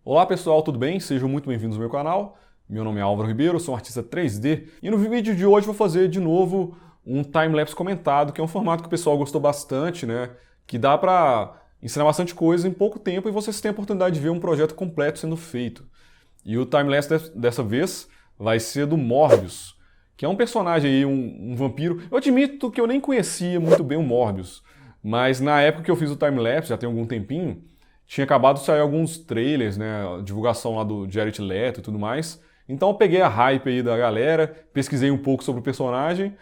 Olá pessoal, tudo bem? Sejam muito bem-vindos ao meu canal. Meu nome é Álvaro Ribeiro, sou um artista 3D e no vídeo de hoje vou fazer de novo um time-lapse comentado, que é um formato que o pessoal gostou bastante, né? Que dá pra ensinar bastante coisa em pouco tempo e vocês têm a oportunidade de ver um projeto completo sendo feito. E o time-lapse dessa vez vai ser do Morbius, que é um personagem aí, um vampiro. Eu admito que eu nem conhecia muito bem o Morbius, mas na época que eu fiz o time-lapse, já tem algum tempinho, tinha acabado de sair alguns trailers, né, a divulgação lá do Jared Leto e tudo mais. Então eu peguei a hype aí da galera, pesquisei um pouco sobre o personagem,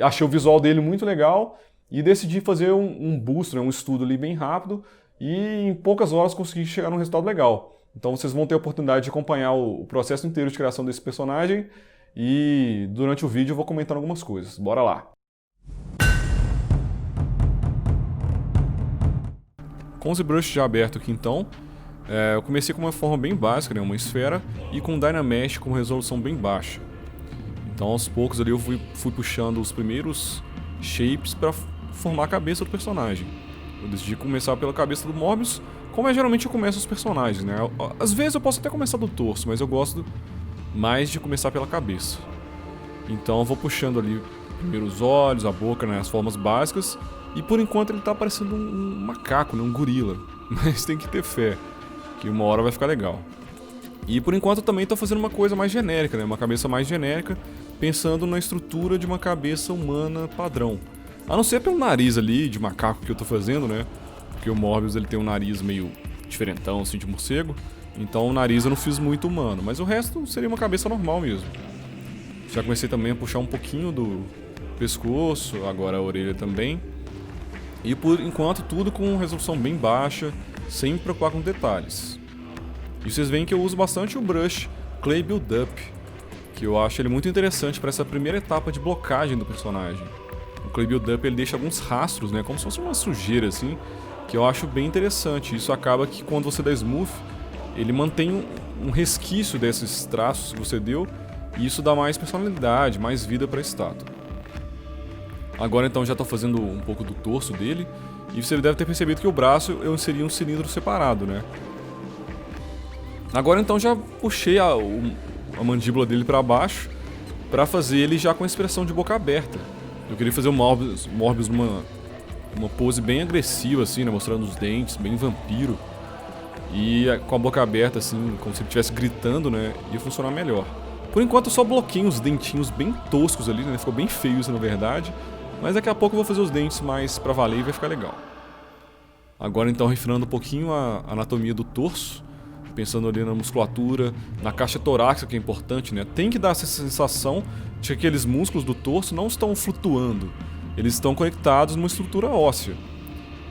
achei o visual dele muito legal e decidi fazer um boost, né, um estudo ali bem rápido e em poucas horas consegui chegar num resultado legal. Então vocês vão ter a oportunidade de acompanhar o processo inteiro de criação desse personagem e durante o vídeo eu vou comentando algumas coisas. Bora lá! Com o ZBrush já aberto aqui então, eu comecei com uma forma bem básica, né, uma esfera, e com o Dynamesh com resolução bem baixa. Então aos poucos ali eu fui puxando os primeiros shapes para formar a cabeça do personagem. Eu decidi começar pela cabeça do Morbius, como geralmente eu começo os personagens, né? Às vezes eu posso até começar do torso, mas eu gosto mais de começar pela cabeça. Então eu vou puxando ali primeiro os olhos, a boca, né, as formas básicas. E por enquanto ele tá parecendo um macaco, né, um gorila. Mas tem que ter fé, que uma hora vai ficar legal. E por enquanto eu também tô fazendo uma coisa mais genérica, né, uma cabeça mais genérica, pensando na estrutura de uma cabeça humana padrão. A não ser pelo nariz ali, de macaco que eu tô fazendo, né, porque o Morbius ele tem um nariz meio diferentão, assim, de morcego. Então o nariz eu não fiz muito humano, mas o resto seria uma cabeça normal mesmo. Já comecei também a puxar um pouquinho do pescoço, agora a orelha também. E por enquanto tudo com resolução bem baixa, sem me preocupar com detalhes. E vocês veem que eu uso bastante o brush Clay Build Up, que eu acho ele muito interessante para essa primeira etapa de blocagem do personagem. O Clay Build Up ele deixa alguns rastros, né, como se fosse uma sujeira assim, que eu acho bem interessante. Isso acaba que quando você dá smooth, ele mantém um resquício desses traços que você deu, e isso dá mais personalidade, mais vida para a estátua. Agora então já estou fazendo um pouco do torso dele, e você deve ter percebido que o braço eu inseri um cilindro separado, né? Agora então já puxei a mandíbula dele para baixo, para fazer ele já com a expressão de boca aberta. Eu queria fazer o Morbius uma pose bem agressiva assim, né? Mostrando os dentes, bem vampiro. E com a boca aberta assim, como se ele estivesse gritando, né? Ia funcionar melhor. Por enquanto eu só bloqueei uns dentinhos bem toscos ali, né? Ficou bem feio isso na verdade. Mas daqui a pouco eu vou fazer os dentes mais pra valer e vai ficar legal. Agora então refinando um pouquinho a anatomia do torso, pensando ali na musculatura, na caixa torácica que é importante, né? Tem que dar essa sensação de que aqueles músculos do torso não estão flutuando, eles estão conectados numa estrutura óssea.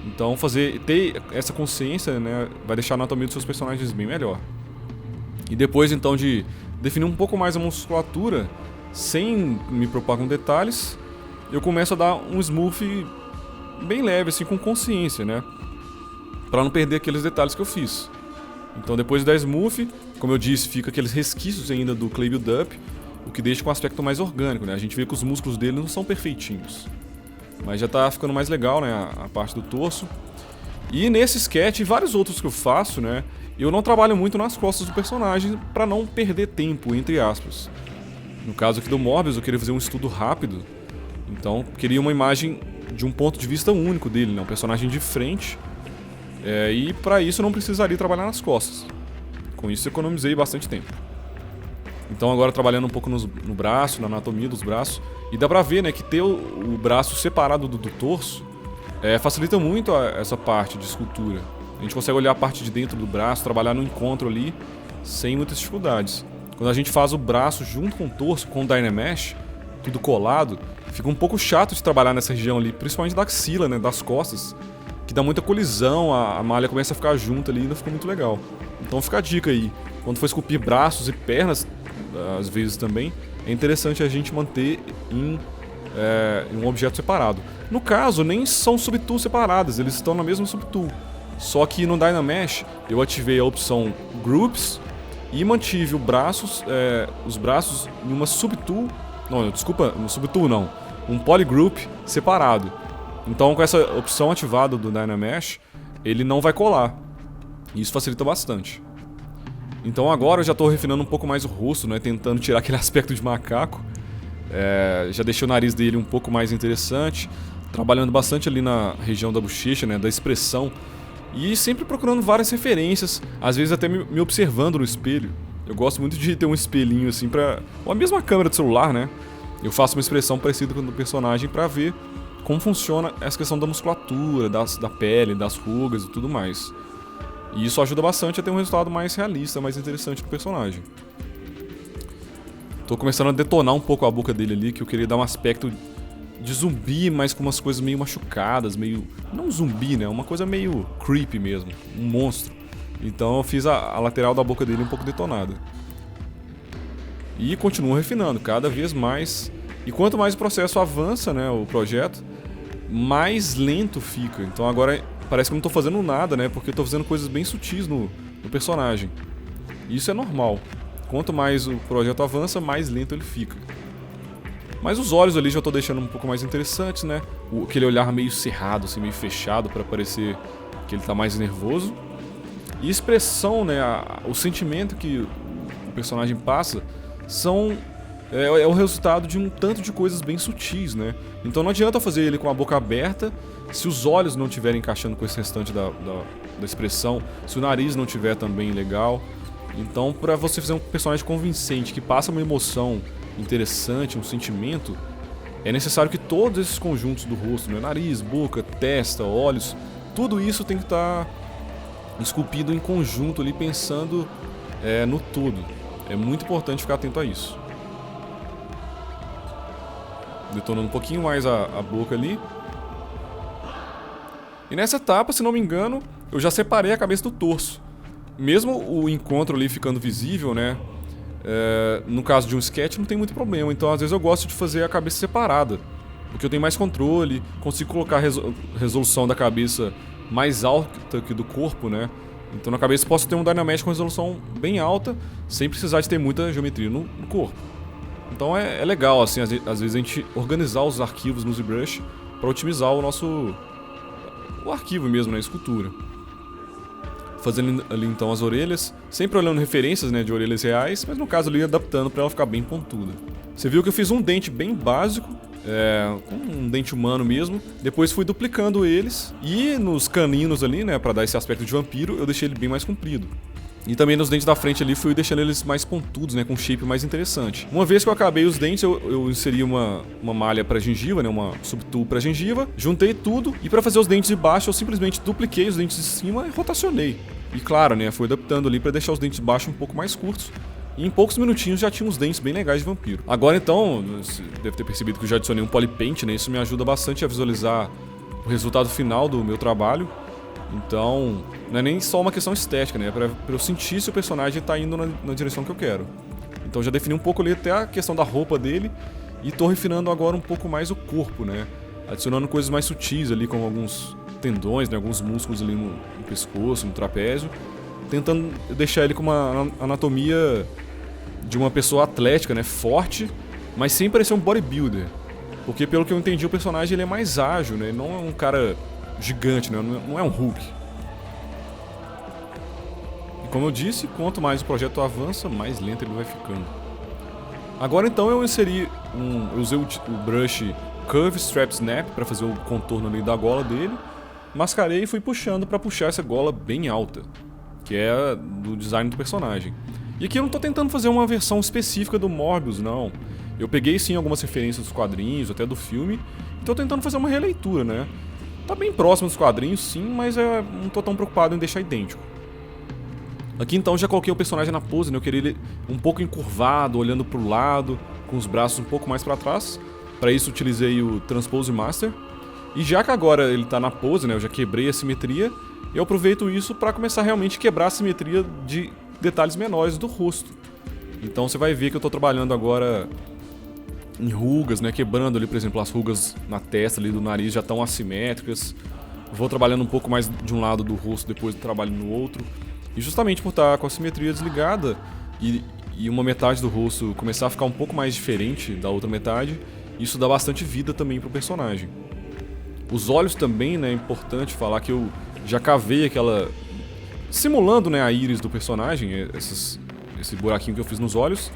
Então ter essa consciência, né, vai deixar a anatomia dos seus personagens bem melhor. E depois então de definir um pouco mais a musculatura, sem me preocupar com detalhes, eu começo a dar um smooth bem leve, assim, com consciência, né? Pra não perder aqueles detalhes que eu fiz. Então depois de dar smooth, como eu disse, fica aqueles resquícios ainda do Clay Build Up, o que deixa com um aspecto mais orgânico, né? A gente vê que os músculos dele não são perfeitinhos. Mas já tá ficando mais legal, né, a parte do torso. E nesse sketch e vários outros que eu faço, né, eu não trabalho muito nas costas do personagem pra não perder tempo, entre aspas. No caso aqui do Morbius, eu queria fazer um estudo rápido. Então, queria uma imagem de um ponto de vista único dele, né? Um personagem de frente. E para isso eu não precisaria trabalhar nas costas. Com isso eu economizei bastante tempo. Então agora trabalhando um pouco no braço, na anatomia dos braços. E dá pra ver, né, que ter o braço separado do torso facilita muito essa parte de escultura. A gente consegue olhar a parte de dentro do braço, trabalhar no encontro ali, sem muitas dificuldades. Quando a gente faz o braço junto com o torso, com o Dynamesh, tudo colado, fica um pouco chato de trabalhar nessa região ali, principalmente da axila, né, das costas, que dá muita colisão, a malha começa a ficar junta ali e não fica muito legal. Então fica a dica aí, quando for esculpir braços e pernas, às vezes também, é interessante a gente manter em um objeto separado. No caso, nem são subtools separadas, eles estão na mesma subtool. Só que no Dynamesh eu ativei a opção Groups e mantive os braços em uma subtool. Não, desculpa, um subtool não. Um polygroup separado. Então com essa opção ativada do Dynamesh, ele não vai colar. E isso facilita bastante. Então agora eu já tô refinando um pouco mais o rosto, né? Tentando tirar aquele aspecto de macaco. Já deixei o nariz dele um pouco mais interessante. Trabalhando bastante ali na região da bochecha, né? Da expressão. E sempre procurando várias referências. Às vezes até me observando no espelho. Eu gosto muito de ter um espelhinho assim pra... Ou a mesma câmera do celular, né? Eu faço uma expressão parecida com a do personagem pra ver como funciona essa questão da musculatura, da pele, das rugas e tudo mais. E isso ajuda bastante a ter um resultado mais realista, mais interessante pro personagem. Tô começando a detonar um pouco a boca dele ali, que eu queria dar um aspecto de zumbi, mas com umas coisas meio machucadas, meio... Não zumbi, né? Uma coisa meio creepy mesmo, um monstro. Então eu fiz a lateral da boca dele um pouco detonada. E continuo refinando cada vez mais. E quanto mais o processo avança, né, o projeto, mais lento fica. Então agora parece que eu não tô fazendo nada, né, porque eu tô fazendo coisas bem sutis no personagem. E isso é normal. Quanto mais o projeto avança, mais lento ele fica. Mas os olhos ali já tô deixando um pouco mais interessantes, né? Aquele olhar meio cerrado, assim, meio fechado, pra parecer que ele tá mais nervoso. E expressão, né, o sentimento que o personagem passa é o resultado de um tanto de coisas bem sutis, né? Então não adianta fazer ele com a boca aberta se os olhos não estiverem encaixando com esse restante da expressão, se o nariz não estiver também legal. Então, para você fazer um personagem convincente, que passa uma emoção interessante, um sentimento, é necessário que todos esses conjuntos do rosto, né, nariz, boca, testa, olhos, tudo isso tem que estar esculpido em conjunto ali, pensando no todo. É muito importante ficar atento a isso. Detonando um pouquinho mais a boca ali. E nessa etapa, se não me engano, eu já separei a cabeça do torso. Mesmo o encontro ali ficando visível, né? No caso de um sketch não tem muito problema. Então às vezes eu gosto de fazer a cabeça separada, porque eu tenho mais controle, consigo colocar a resolução da cabeça mais alta que do corpo, né? Então na cabeça posso ter um Dynamesh com resolução bem alta, sem precisar de ter muita geometria no corpo. Então é legal, assim, às vezes a gente organizar os arquivos no ZBrush para otimizar o arquivo mesmo, né, a escultura. Fazendo ali então as orelhas, sempre olhando referências, né, de orelhas reais, mas no caso ali adaptando para ela ficar bem pontuda. Você viu que eu fiz um dente bem básico, com um dente humano mesmo, depois fui duplicando eles, e nos caninos ali, né, para dar esse aspecto de vampiro, eu deixei ele bem mais comprido. E também nos dentes da frente ali fui deixando eles mais pontudos, né, com um shape mais interessante. Uma vez que eu acabei os dentes, eu inseri uma malha para gengiva, né, uma subtool para gengiva, juntei tudo, e para fazer os dentes de baixo eu simplesmente dupliquei os dentes de cima e rotacionei. E claro, né, fui adaptando ali para deixar os dentes de baixo um pouco mais curtos. E em poucos minutinhos já tinha uns dentes bem legais de vampiro. Agora então, você deve ter percebido que eu já adicionei um polypaint, né? Isso me ajuda bastante a visualizar o resultado final do meu trabalho. Então, não é nem só uma questão estética, né? É pra eu sentir se o personagem tá indo na direção que eu quero. Então já defini um pouco ali até a questão da roupa dele. E tô refinando agora um pouco mais o corpo, né? Adicionando coisas mais sutis ali, como alguns tendões, né? Alguns músculos ali no pescoço, no trapézio. Tentando deixar ele com uma anatomia de uma pessoa atlética, né, forte, mas sem parecer um bodybuilder. Porque pelo que eu entendi, o personagem ele é mais ágil, né, ele não é um cara gigante, né, não é um Hulk. E como eu disse, quanto mais o projeto avança, mais lento ele vai ficando. Agora então eu usei o brush Curve Strap Snap para fazer o contorno ali da gola dele, mascarei e fui puxando para puxar essa gola bem alta, que é do design do personagem. E aqui eu não tô tentando fazer uma versão específica do Morbius, não. Eu peguei sim algumas referências dos quadrinhos, até do filme, e tô tentando fazer uma releitura, né? Tá bem próximo dos quadrinhos, sim, mas eu não tô tão preocupado em deixar idêntico. Aqui então já coloquei o personagem na pose, né? Eu queria ele um pouco encurvado, olhando pro lado, com os braços um pouco mais para trás. Para isso utilizei o Transpose Master. E já que agora ele tá na pose, né? Eu já quebrei a simetria, eu aproveito isso para começar a realmente quebrar a simetria de detalhes menores do rosto. Então você vai ver que eu tô trabalhando agora em rugas, né? Quebrando ali, por exemplo, as rugas na testa ali do nariz já estão assimétricas. Vou trabalhando um pouco mais de um lado do rosto, depois trabalho no outro. E justamente por estar com a simetria desligada e uma metade do rosto começar a ficar um pouco mais diferente da outra metade, isso dá bastante vida também pro personagem. Os olhos também, né? É importante falar que eu já cavei simulando, né, a íris do personagem, esse buraquinho que eu fiz nos olhos,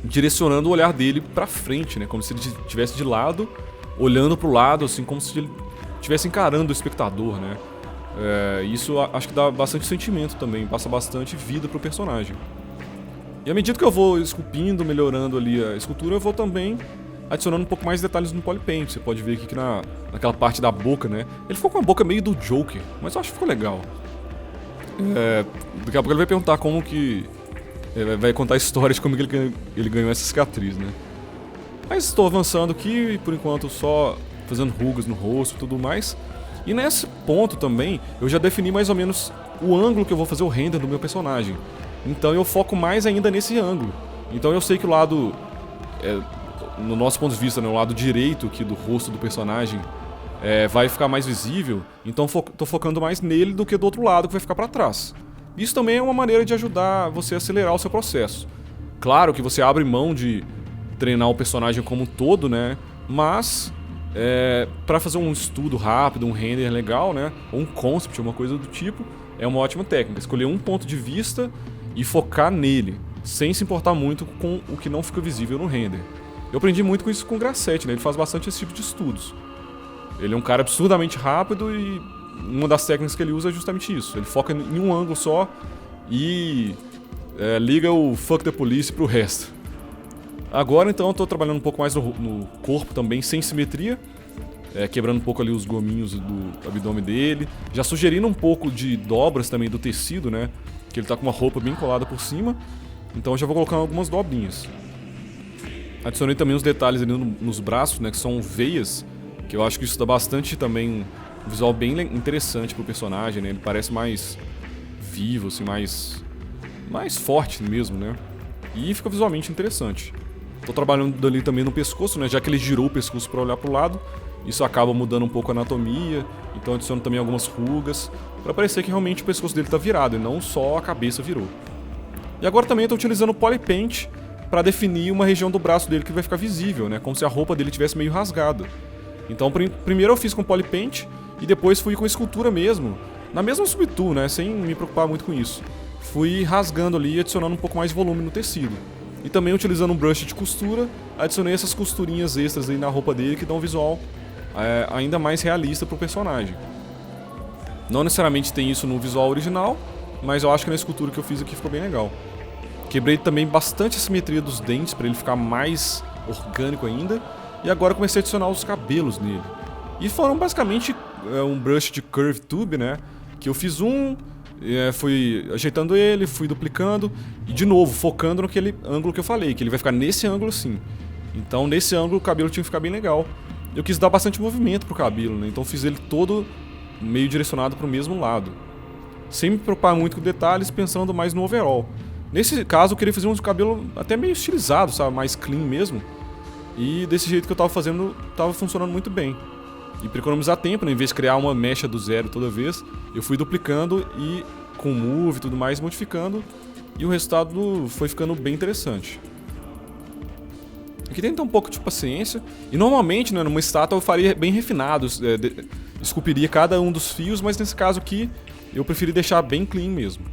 direcionando o olhar dele pra frente, né, como se ele estivesse de lado, olhando pro lado, assim, como se ele estivesse encarando o espectador, né. Isso acho que dá bastante sentimento também, passa bastante vida pro personagem. E à medida que eu vou esculpindo, melhorando ali a escultura, eu vou também adicionando um pouco mais de detalhes no Polypaint. Você pode ver aqui que naquela parte da boca, né? Ele ficou com a boca meio do Joker, mas eu acho que ficou legal. Daqui a pouco ele vai perguntar como que... vai contar a história de como que ele ganhou essa cicatriz, né? Mas estou avançando aqui, por enquanto só fazendo rugas no rosto e tudo mais. E nesse ponto também, eu já defini mais ou menos o ângulo que eu vou fazer o render do meu personagem. Então eu foco mais ainda nesse ângulo. Então eu sei que o lado, no nosso ponto de vista, né, o lado direito aqui do rosto do personagem vai ficar mais visível. Então tô focando mais nele do que do outro lado que vai ficar pra trás. Isso também é uma maneira de ajudar você a acelerar o seu processo. Claro que você abre mão de treinar o personagem como um todo, né? Mas para fazer um estudo rápido, um render legal, né? Ou um concept, uma coisa do tipo, é uma ótima técnica. Escolher um ponto de vista e focar nele, sem se importar muito com o que não fica visível no render. Eu aprendi muito com isso com o Grassetti, né? Ele faz bastante esse tipo de estudos. Ele é um cara absurdamente rápido e uma das técnicas que ele usa é justamente isso. Ele foca em um ângulo só e liga o fuck the police pro resto. Agora então eu tô trabalhando um pouco mais no corpo também, sem simetria, quebrando um pouco ali os gominhos do abdômen dele, já sugerindo um pouco de dobras também do tecido, né? Que ele tá com uma roupa bem colada por cima, então eu já vou colocando algumas dobrinhas. Adicionei também os detalhes ali nos braços, né, que são veias, que eu acho que isso dá bastante também um visual bem interessante pro personagem, né? Ele parece mais vivo, assim, mais forte mesmo, né? E fica visualmente interessante. Tô trabalhando ali também no pescoço, né, já que ele girou o pescoço para olhar pro lado. Isso acaba mudando um pouco a anatomia, então adiciono também algumas rugas, para parecer que realmente o pescoço dele tá virado e não só a cabeça virou. E agora também eu tô utilizando o Polypaint para definir uma região do braço dele que vai ficar visível, né, como se a roupa dele tivesse meio rasgada. Então primeiro eu fiz com Polypaint e depois fui com escultura mesmo, na mesma subtool, né, sem me preocupar muito com isso. Fui rasgando ali e adicionando um pouco mais de volume no tecido. E também utilizando um brush de costura, adicionei essas costurinhas extras aí na roupa dele que dão um visual ainda mais realista pro personagem. Não necessariamente tem isso no visual original, mas eu acho que na escultura que eu fiz aqui ficou bem legal. Quebrei também bastante a simetria dos dentes para ele ficar mais orgânico ainda. E agora comecei a adicionar os cabelos nele. E foram basicamente um brush de curve tube, né? Que eu fiz fui ajeitando ele, fui duplicando e de novo focando naquele ângulo que eu falei, que ele vai ficar nesse ângulo sim. Então nesse ângulo o cabelo tinha que ficar bem legal. Eu quis dar bastante movimento pro cabelo, né? Então fiz ele todo meio direcionado pro mesmo lado. Sem me preocupar muito com detalhes, pensando mais no overall. Nesse caso eu queria fazer um cabelo até meio estilizado, sabe? Mais clean mesmo. E desse jeito que eu tava fazendo, tava funcionando muito bem. E para economizar tempo, né? Em vez de criar uma mecha do zero toda vez, eu fui duplicando e com move e tudo mais, modificando. E o resultado foi ficando bem interessante. Aqui tem que ter um pouco de paciência. E normalmente, né, numa estátua eu faria bem refinado, esculpiria cada um dos fios, mas nesse caso aqui eu preferi deixar bem clean mesmo.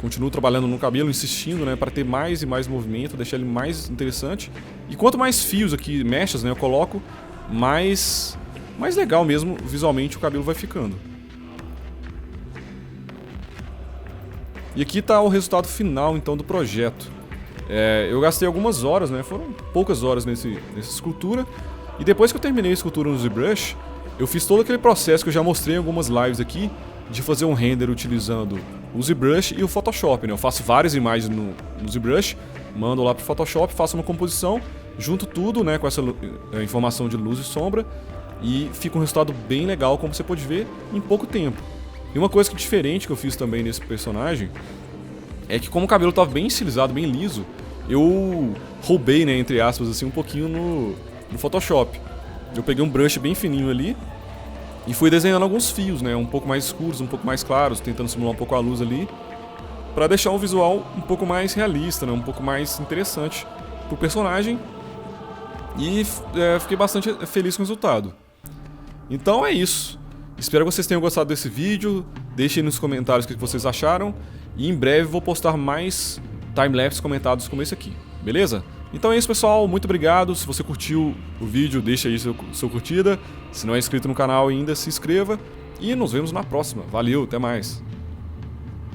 Continuo trabalhando no cabelo, insistindo, né, para ter mais e mais movimento, deixar ele mais interessante. E quanto mais fios aqui, mechas, né, eu coloco, mais legal mesmo visualmente o cabelo vai ficando. E aqui está o resultado final então do projeto. Eu gastei algumas horas, né, foram poucas horas nessa escultura. E depois que eu terminei a escultura no ZBrush, eu fiz todo aquele processo que eu já mostrei em algumas lives aqui, de fazer um render utilizando o ZBrush e o Photoshop, né? Eu faço várias imagens no ZBrush, mando lá pro Photoshop, faço uma composição, junto tudo, né, com essa informação de luz e sombra, e fica um resultado bem legal, como você pode ver, em pouco tempo. E uma coisa diferente que eu fiz também nesse personagem é que como o cabelo estava bem estilizado, bem liso, eu roubei, né, entre aspas, assim, um pouquinho no Photoshop. Eu peguei um brush bem fininho ali e fui desenhando alguns fios, né, um pouco mais escuros, um pouco mais claros, tentando simular um pouco a luz ali, para deixar o visual um pouco mais realista, né, um pouco mais interessante pro personagem. E fiquei bastante feliz com o resultado. Então é isso. Espero que vocês tenham gostado desse vídeo, deixem nos comentários o que vocês acharam, e em breve vou postar mais timelapse comentados como esse aqui, beleza? Então é isso, pessoal, muito obrigado. Se você curtiu o vídeo, deixa aí sua curtida. Se não é inscrito no canal ainda, se inscreva. E nos vemos na próxima. Valeu, até mais.